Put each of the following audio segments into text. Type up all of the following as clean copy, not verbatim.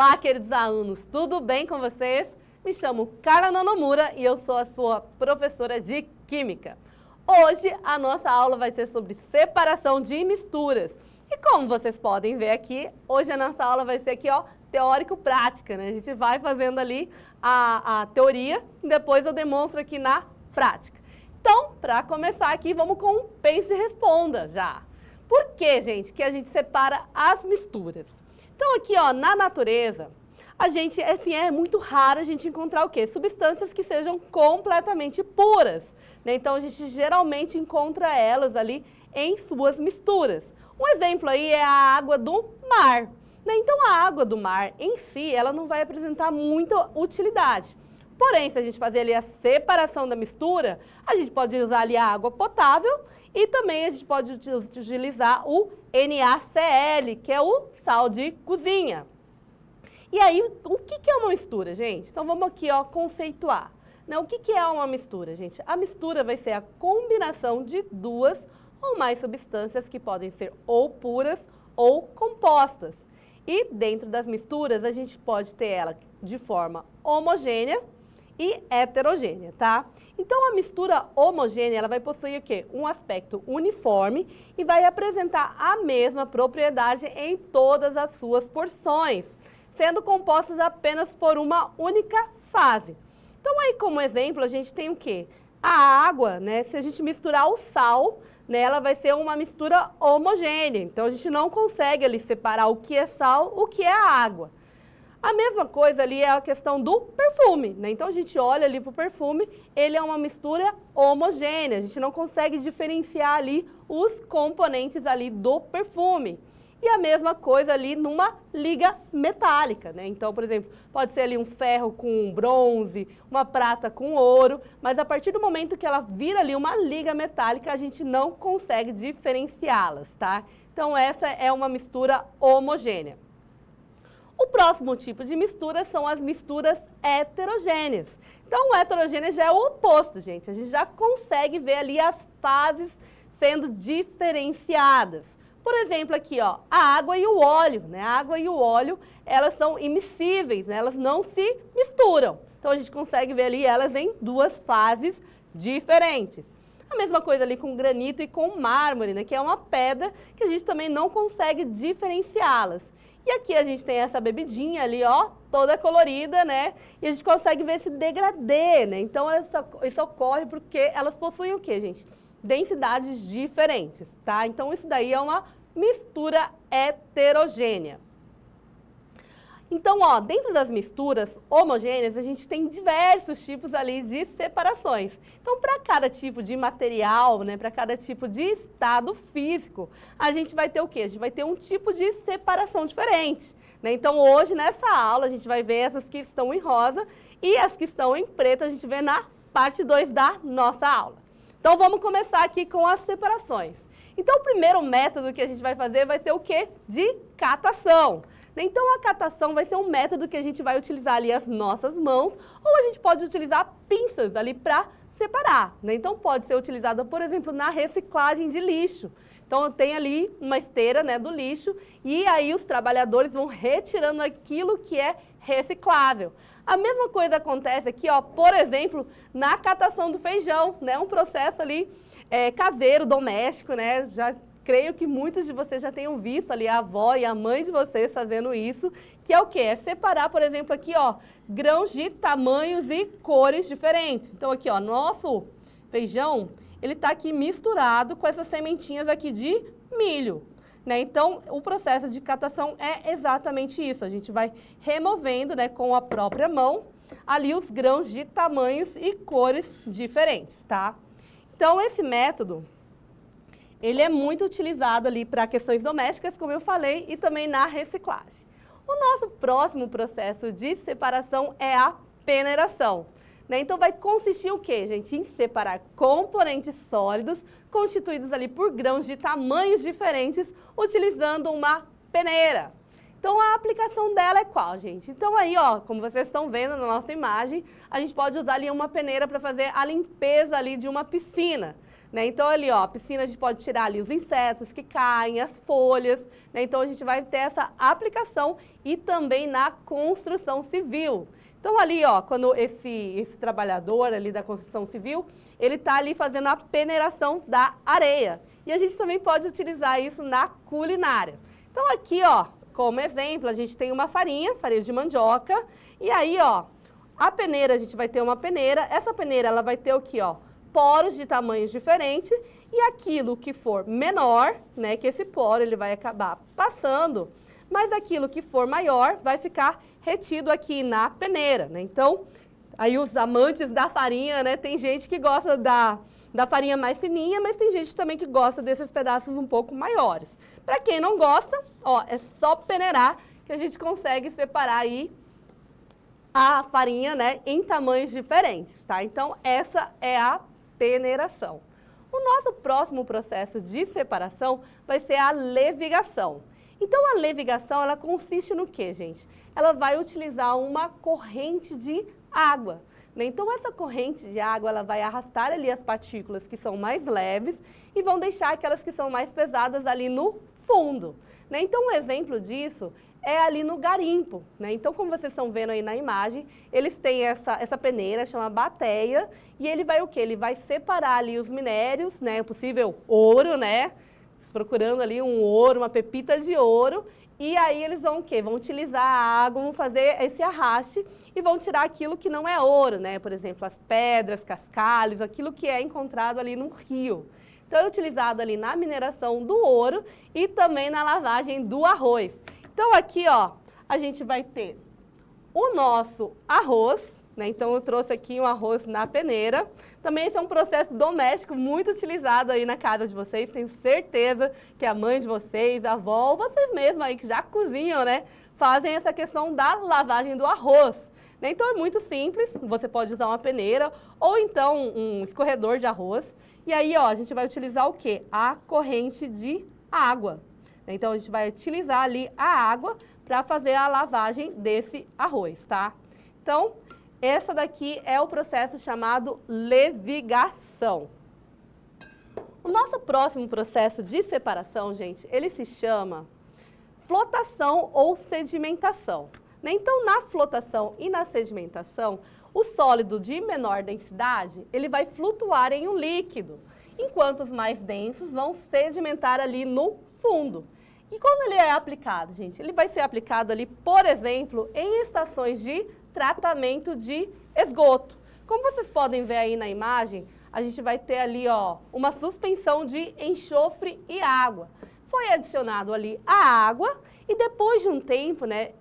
Olá, queridos alunos, tudo bem com vocês? Me chamo Carla Nonomura e eu sou a sua professora de Química. Hoje a nossa aula vai ser sobre separação de misturas. E como vocês podem ver aqui, hoje a nossa aula vai ser aqui, ó, teórico-prática, né? A gente vai fazendo ali a teoria e depois eu demonstro aqui na prática. Então, para começar aqui, vamos com um pense e responda já. Por que, gente, que a gente separa as misturas? Então, aqui, ó, na natureza, a gente, assim, é muito raro a gente encontrar o quê? Substâncias que sejam completamente puras, né? Então, a gente geralmente encontra elas ali em suas misturas. Um exemplo aí é a água do mar, né? Então, a água do mar em si, ela não vai apresentar muita utilidade. Porém, se a gente fazer ali a separação da mistura, a gente pode usar ali a água potável e também a gente pode utilizar o NaCl, que é o sal de cozinha. E aí, o que é uma mistura, gente? Então, vamos aqui, ó, conceituar. O que é uma mistura, gente? A mistura vai ser a combinação de duas ou mais substâncias que podem ser ou puras ou compostas. E dentro das misturas, a gente pode ter ela de forma homogênea e heterogênea, tá? Então, a mistura homogênea, ela vai possuir o quê? Um aspecto uniforme e vai apresentar a mesma propriedade em todas as suas porções, sendo compostas apenas por uma única fase. Então, aí, como exemplo, a gente tem o quê? A água, né? Se a gente misturar o sal, né, ela vai ser uma mistura homogênea. Então, a gente não consegue ali separar o que é sal, o que é a água. A mesma coisa ali é a questão do perfume, né? Então, a gente olha ali para o perfume, ele é uma mistura homogênea, a gente não consegue diferenciar ali os componentes ali do perfume. E a mesma coisa ali numa liga metálica, né? Então, por exemplo, pode ser ali um ferro com bronze, uma prata com ouro, mas a partir do momento que ela vira ali uma liga metálica, a gente não consegue diferenciá-las, tá? Então, essa é uma mistura homogênea. O próximo tipo de mistura são as misturas heterogêneas. Então, o heterogêneo já é o oposto, gente. A gente já consegue ver ali as fases sendo diferenciadas. Por exemplo, aqui, ó, a água e o óleo, né? A água e o óleo, elas são immiscíveis, né? Elas não se misturam. Então, a gente consegue ver ali elas em duas fases diferentes. A mesma coisa ali com granito e com mármore, né? Que é uma pedra que a gente também não consegue diferenciá-las. E aqui a gente tem essa bebidinha ali, ó, toda colorida, né? E a gente consegue ver esse degradê, né? Então, isso ocorre porque elas possuem o quê, gente? Densidades diferentes, tá? Então, isso daí é uma mistura heterogênea. Então, ó, dentro das misturas homogêneas, a gente tem diversos tipos ali de separações. Então, para cada tipo de material, né, para cada tipo de estado físico, a gente vai ter o quê? A gente vai ter um tipo de separação diferente, né? Então, hoje, nessa aula, a gente vai ver essas que estão em rosa e as que estão em preto, a gente vê na parte 2 da nossa aula. Então, vamos começar aqui com as separações. Então, o primeiro método que a gente vai fazer vai ser o quê? De catação. Então, a catação vai ser um método que a gente vai utilizar ali as nossas mãos ou a gente pode utilizar pinças ali para separar, né? Então, pode ser utilizada, por exemplo, na reciclagem de lixo. Então, tem ali uma esteira, né, do lixo e aí os trabalhadores vão retirando aquilo que é reciclável. A mesma coisa acontece aqui, ó, por exemplo, na catação do feijão, né? Um processo ali caseiro, doméstico, né? Já creio que muitos de vocês já tenham visto ali a avó e a mãe de vocês fazendo isso, que é o quê? É separar, por exemplo, aqui, ó, grãos de tamanhos e cores diferentes. Então, aqui, ó, nosso feijão, ele tá aqui misturado com essas sementinhas aqui de milho, né? Então, o processo de catação é exatamente isso. A gente vai removendo, né, com a própria mão, ali os grãos de tamanhos e cores diferentes, tá? Então, esse método, ele é muito utilizado ali para questões domésticas, como eu falei, e também na reciclagem. O nosso próximo processo de separação é a peneiração, né? Então, vai consistir o quê, gente? Em separar componentes sólidos constituídos ali por grãos de tamanhos diferentes, utilizando uma peneira. Então, a aplicação dela é qual, gente? Então, aí, ó, como vocês estão vendo na nossa imagem, a gente pode usar ali uma peneira para fazer a limpeza ali de uma piscina. né? Então, ali, ó, a piscina a gente pode tirar ali os insetos que caem, as folhas, né? Então, a gente vai ter essa aplicação e também na construção civil. Então, ali, ó, quando esse trabalhador ali da construção civil, ele está ali fazendo a peneiração da areia. E a gente também pode utilizar isso na culinária. Então, aqui, ó, como exemplo, a gente tem uma farinha de mandioca, e aí, ó, a peneira, a gente vai ter uma peneira, essa peneira, ela vai ter o quê, ó? Poros de tamanhos diferentes, e aquilo que for menor, né, que esse poro ele vai acabar passando, mas aquilo que for maior vai ficar retido aqui na peneira, né? Então, aí os amantes da farinha, né, tem gente que gosta da farinha mais fininha, mas tem gente também que gosta desses pedaços um pouco maiores. Para quem não gosta, ó, é só peneirar que a gente consegue separar aí a farinha, né, em tamanhos diferentes, tá? Então, essa é a peneiração. O nosso próximo processo de separação vai ser a levigação. Então, a levigação, ela consiste no quê, gente? Ela vai utilizar uma corrente de água, né? Então, essa corrente de água, ela vai arrastar ali as partículas que são mais leves e vão deixar aquelas que são mais pesadas ali no fundo, né? Então, um exemplo disso é ali no garimpo, né? Então, como vocês estão vendo aí na imagem, eles têm essa peneira, chama bateia, e ele vai o quê? Ele vai separar ali os minérios, né? O possível ouro, né? Procurando ali um ouro, uma pepita de ouro, e aí eles vão o quê? Vão utilizar a água, vão fazer esse arraste e vão tirar aquilo que não é ouro, né? Por exemplo, as pedras, cascalhos, aquilo que é encontrado ali no rio. Então, é utilizado ali na mineração do ouro e também na lavagem do arroz. Então, aqui, ó, a gente vai ter o nosso arroz, né? Então, eu trouxe aqui um arroz na peneira. Também esse é um processo doméstico muito utilizado aí na casa de vocês. Tenho certeza que a mãe de vocês, a avó, ou vocês mesmos aí que já cozinham, né? Fazem essa questão da lavagem do arroz. Né? Então, é muito simples. Você pode usar uma peneira ou então um escorredor de arroz. E aí, ó, a gente vai utilizar o quê? A corrente de água. Então, a gente vai utilizar ali a água para fazer a lavagem desse arroz, tá? Então, essa daqui é o processo chamado levigação. O nosso próximo processo de separação, gente, ele se chama flotação ou sedimentação. Né? Então, na flotação e na sedimentação, o sólido de menor densidade, ele vai flutuar em um líquido, enquanto os mais densos vão sedimentar ali no fundo. E quando ele é aplicado, gente? Ele vai ser aplicado ali, por exemplo, em estações de tratamento de esgoto. Como vocês podem ver aí na imagem, a gente vai ter ali, ó, uma suspensão de enxofre e água. Foi adicionado ali a água e depois de um tempo, né,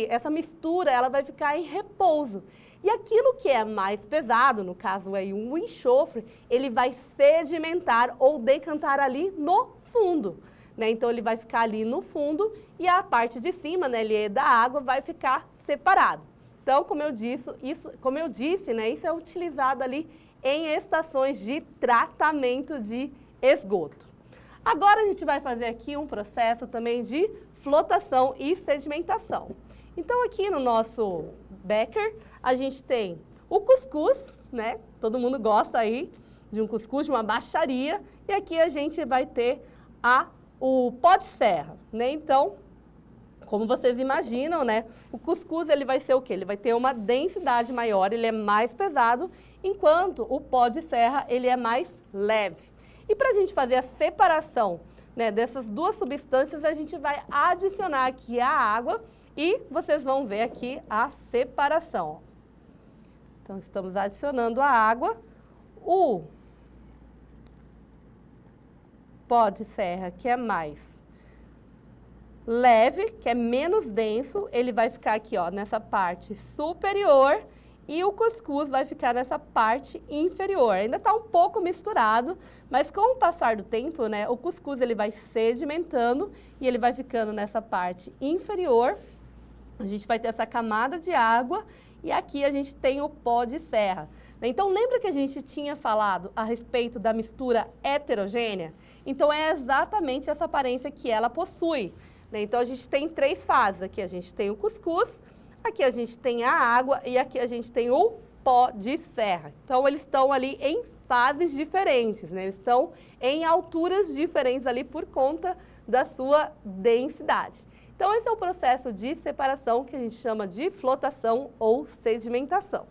essa mistura ela vai ficar em repouso. E aquilo que é mais pesado, no caso aí o enxofre, ele vai sedimentar ou decantar ali no fundo. Né? Então, ele vai ficar ali no fundo e a parte de cima, né, ali da água, vai ficar separado. Então, como eu disse, né, isso é utilizado ali em estações de tratamento de esgoto. Agora, a gente vai fazer aqui um processo também de flotação e sedimentação. Então, aqui no nosso becker, a gente tem o cuscuz, né? Todo mundo gosta aí de um cuscuz, de uma baixaria. E aqui a gente vai ter o pó de serra, né? Então, como vocês imaginam, né? O cuscuz, ele vai ser o quê? Ele vai ter uma densidade maior, ele é mais pesado, enquanto o pó de serra, ele é mais leve. E para a gente fazer a separação, né, dessas duas substâncias, a gente vai adicionar aqui a água e vocês vão ver aqui a separação. Então, estamos adicionando a água. O pó de serra, que é mais leve, que é menos denso, ele vai ficar aqui, ó, nessa parte superior e o cuscuz vai ficar nessa parte inferior. Ainda está um pouco misturado, mas com o passar do tempo, né, o cuscuz ele vai sedimentando e ele vai ficando nessa parte inferior. A gente vai ter essa camada de água e aqui a gente tem o pó de serra. Então, lembra que a gente tinha falado a respeito da mistura heterogênea? Então, é exatamente essa aparência que ela possui. Então, a gente tem três fases. Aqui a gente tem o cuscuz, aqui a gente tem a água e aqui a gente tem o pó de serra. Então, eles estão ali em fases diferentes, né? Eles estão em alturas diferentes ali por conta da sua densidade. Então, esse é o processo de separação que a gente chama de flotação ou sedimentação.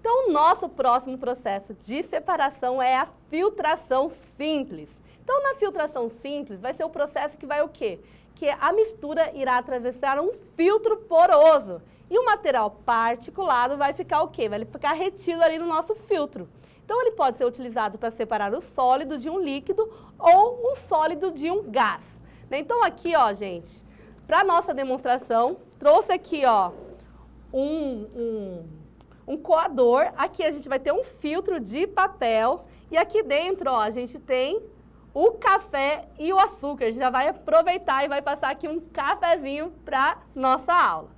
Então, o nosso próximo processo de separação é a filtração simples. Então, na filtração simples, vai ser o processo que vai o quê? Que a mistura irá atravessar um filtro poroso e o material particulado vai ficar o quê? Vai ficar retido ali no nosso filtro. Então, ele pode ser utilizado para separar o sólido de um líquido ou um sólido de um gás. Então, aqui, ó, gente, para a nossa demonstração, trouxe aqui, ó, um coador. Aqui a gente vai ter um filtro de papel e aqui dentro, ó, a gente tem o café e o açúcar. A gente já vai aproveitar e vai passar aqui um cafezinho para nossa aula.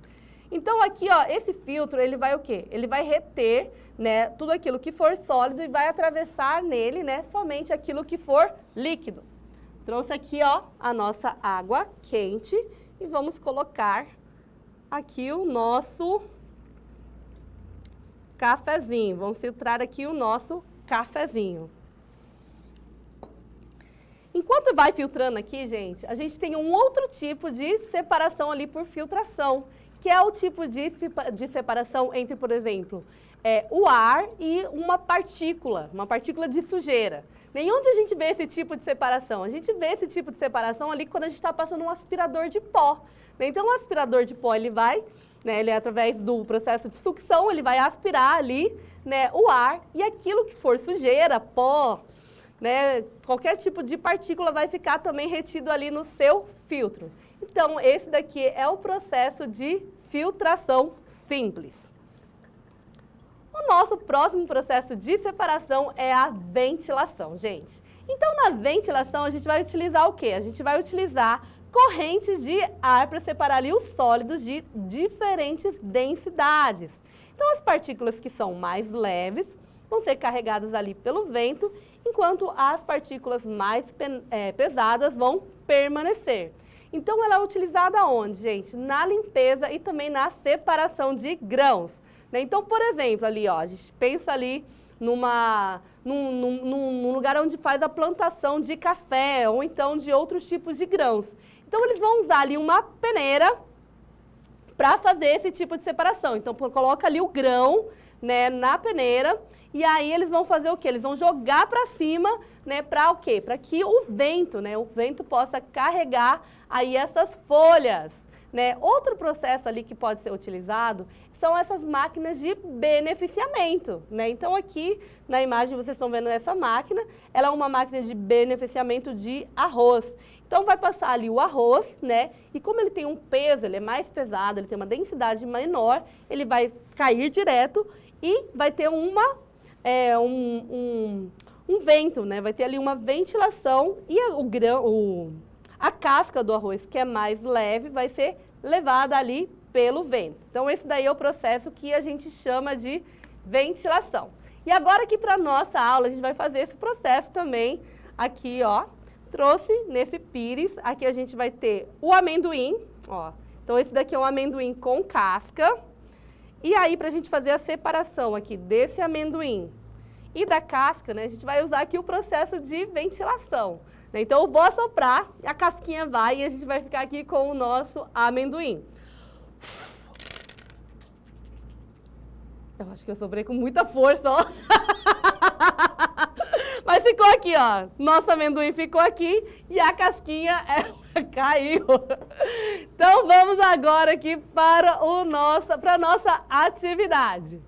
Então aqui, ó, esse filtro, ele vai o quê? Ele vai reter, né, tudo aquilo que for sólido e vai atravessar nele, né, somente aquilo que for líquido. Trouxe aqui, ó, a nossa água quente e vamos colocar aqui o nosso cafezinho. Vamos filtrar aqui o nosso cafezinho. Enquanto vai filtrando aqui, gente, a gente tem um outro tipo de separação ali por filtração, que é o tipo de separação entre, por exemplo, o ar e uma partícula de sujeira. Nem onde a gente vê esse tipo de separação? A gente vê esse tipo de separação ali quando a gente está passando um aspirador de pó. Então, o aspirador de pó, ele vai, né, ele através do processo de sucção, ele vai aspirar ali, né, o ar e aquilo que for sujeira, pó, né, qualquer tipo de partícula vai ficar também retido ali no seu filtro. Então, esse daqui é o processo de filtração simples. O nosso próximo processo de separação é a ventilação, gente. Então, na ventilação, a gente vai utilizar o quê? A gente vai utilizar correntes de ar para separar ali os sólidos de diferentes densidades. Então, as partículas que são mais leves vão ser carregadas ali pelo vento, enquanto as partículas mais pesadas vão permanecer. Então, ela é utilizada onde, gente? Na limpeza e também na separação de grãos. Né? Então, por exemplo, ali, ó, a gente pensa ali num lugar onde faz a plantação de café ou então de outros tipos de grãos. Então, eles vão usar ali uma peneira para fazer esse tipo de separação. Então, coloca ali o grão, né, na peneira e aí eles vão fazer o quê? Eles vão jogar para cima, né, para o quê? Para que o vento, né, o vento possa carregar aí essas folhas, né? Outro processo ali que pode ser utilizado são essas máquinas de beneficiamento, né? Então, aqui na imagem vocês estão vendo essa máquina, ela é uma máquina de beneficiamento de arroz. Então, vai passar ali o arroz, né? E como ele tem um peso, ele é mais pesado, ele tem uma densidade menor, ele vai cair direto e vai ter um vento, né? Vai ter ali uma ventilação e a casca do arroz, que é mais leve, vai ser levada ali pelo vento. Então, esse daí é o processo que a gente chama de ventilação. E agora aqui para a nossa aula, a gente vai fazer esse processo também aqui, ó. Trouxe nesse pires, aqui a gente vai ter o amendoim, ó. Então, esse daqui é um amendoim com casca. E aí, para a gente fazer a separação aqui desse amendoim e da casca, né, a gente vai usar aqui o processo de ventilação. Né? Então, eu vou assoprar, a casquinha vai e a gente vai ficar aqui com o nosso amendoim. Eu acho que eu soprei com muita força, ó. Mas ficou aqui, ó. Nosso amendoim ficou aqui e a casquinha caiu. Então, vamos agora aqui para a nossa atividade.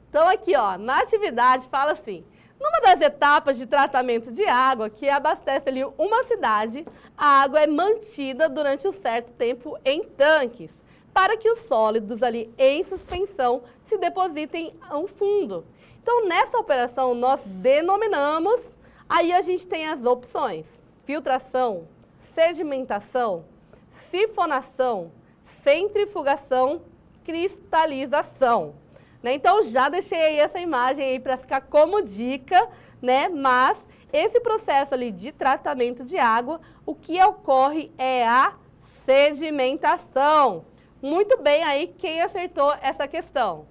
Então, aqui, ó, na atividade fala assim: numa das etapas de tratamento de água que abastece ali uma cidade, a água é mantida durante um certo tempo em tanques, para que os sólidos ali em suspensão se depositem ao fundo. Então, nessa operação, nós denominamos, aí a gente tem as opções: filtração, sedimentação, sifonação, centrifugação, cristalização. Né? Então, já deixei aí essa imagem aí para ficar como dica, né? Mas esse processo ali de tratamento de água, o que ocorre é a sedimentação. Muito bem aí quem acertou essa questão.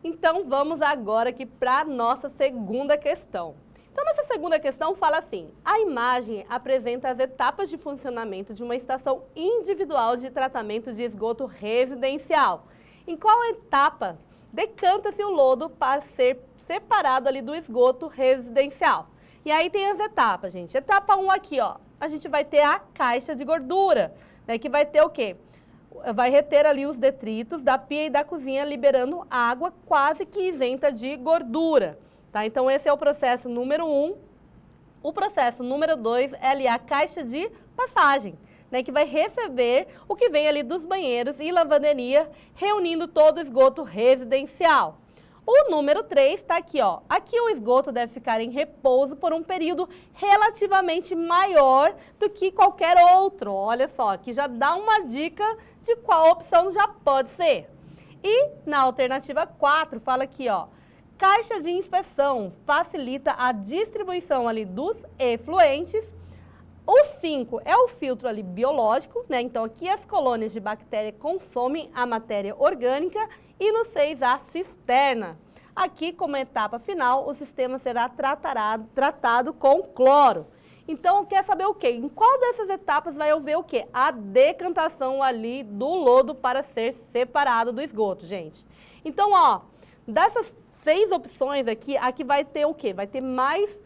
Então, vamos agora aqui para a nossa segunda questão. Então, nossa segunda questão fala assim: a imagem apresenta as etapas de funcionamento de uma estação individual de tratamento de esgoto residencial. Em qual etapa decanta-se o lodo para ser separado ali do esgoto residencial? E aí tem as etapas, gente. Etapa 1 aqui, ó, a gente vai ter a caixa de gordura, né, que vai ter o quê? Vai reter ali os detritos da pia e da cozinha, liberando água quase que isenta de gordura. Tá? Então, esse é o processo número 1. O processo número 2 é ali a caixa de passagem, né, que vai receber o que vem ali dos banheiros e lavanderia, reunindo todo o esgoto residencial. O número 3 está aqui, ó. Aqui o esgoto deve ficar em repouso por um período relativamente maior do que qualquer outro. Olha só, aqui já dá uma dica de qual opção já pode ser. E na alternativa 4 fala aqui, ó. Caixa de inspeção facilita a distribuição ali dos efluentes. O 5 é o filtro ali biológico, né? Então aqui as colônias de bactéria consomem a matéria orgânica. E no 6 a cisterna. Aqui, como etapa final, o sistema será tratado com cloro. Então, quer saber o quê? Em qual dessas etapas vai haver o quê? A decantação ali do lodo para ser separado do esgoto, gente. Então, ó, dessas 6 opções aqui, aqui vai ter o quê? Vai ter mais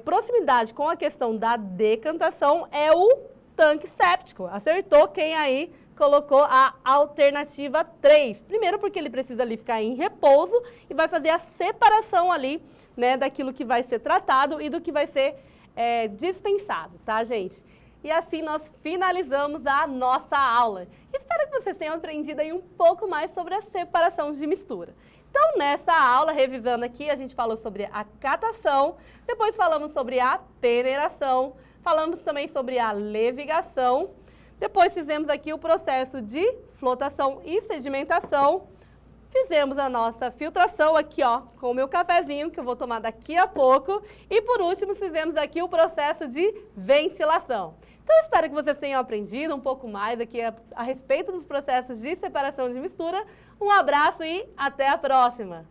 proximidade com a questão da decantação, é o tanque séptico. Acertou quem aí colocou a alternativa 3. Primeiro porque ele precisa ali ficar em repouso e vai fazer a separação ali, né, daquilo que vai ser tratado e do que vai ser dispensado, tá, gente? E assim nós finalizamos a nossa aula. Espero que vocês tenham aprendido aí um pouco mais sobre a separação de mistura. Então, nessa aula, revisando aqui, a gente falou sobre a catação, depois falamos sobre a peneiração, falamos também sobre a levigação, depois fizemos aqui o processo de flotação e sedimentação, fizemos a nossa filtração aqui, ó, com o meu cafezinho, que eu vou tomar daqui a pouco, e por último fizemos aqui o processo de ventilação. Então, espero que vocês tenham aprendido um pouco mais aqui a respeito dos processos de separação de mistura. Um abraço e até a próxima!